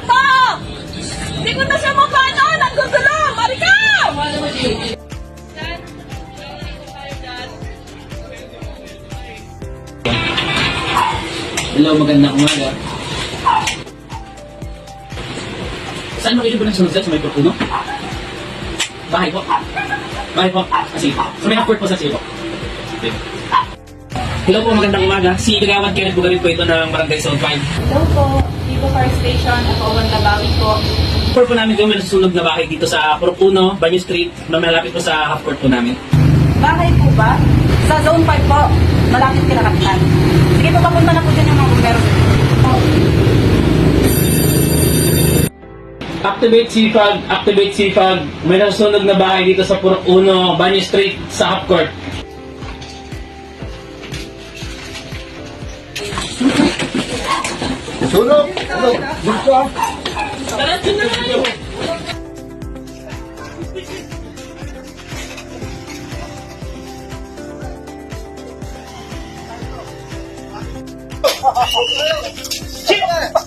to! Hindi ko na siya mapano! Naggugulo! Marika! Hello, magandang umaga. Saan mo kayo ba nagsunod sa may Portuno? Bahay po. Bahay po. Kasi, sa may half-court po sa po. Hello po, magandang umaga. Si Kagawad Kenneth Bugarin po ito ng Barangay Zone 5. Hello po, Vivo Fire Station, ako ang Tabawi po. Half-court po namin kung may nasusunog na bahay dito sa Portuno, Banyo Street, na malapit po sa half-court po namin. Bahay po ba? Sa Zone 5 po, malapit kinakapitan. Sige po, papunta na po dyan yung mga bumbero. Activate sipag. May nasusunog na bahay dito sa Purok 1, Banyo Street, sa half-court. Sunog! Sunog! Dito ah!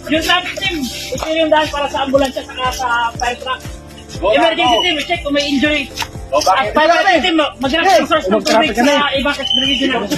Yung traffic team, ito yung dahil para sa ambulansya sa fire truck. Emergency team, check kung may injury. At fire team, mag-direct ng source ng tubig sa evacuate brigade na.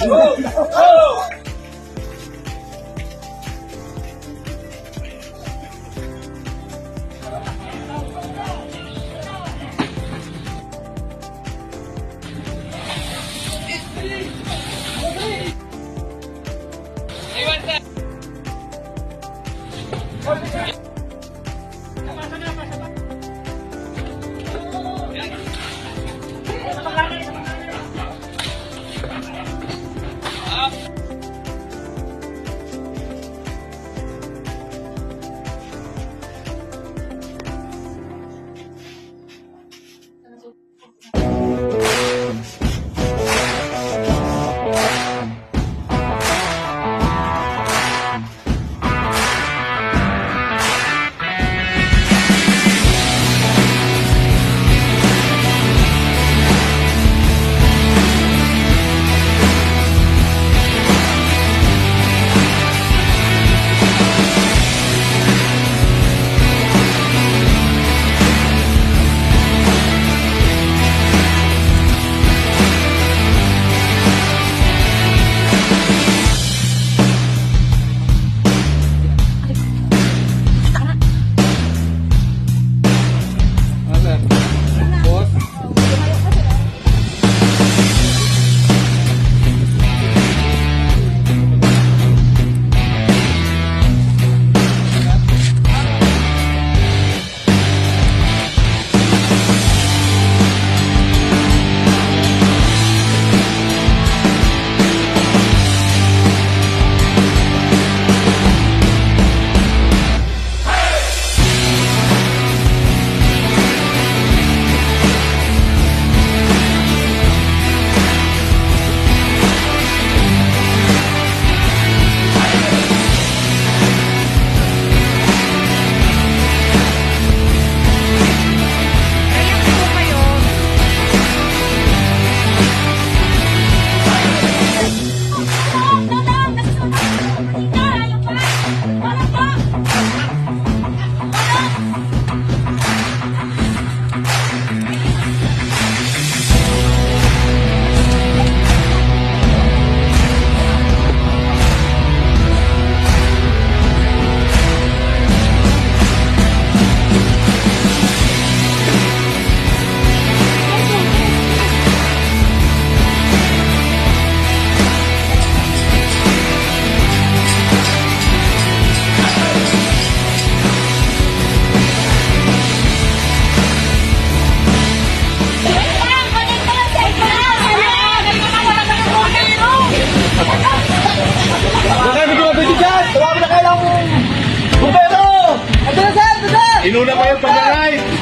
Inuna pa yung paglalay!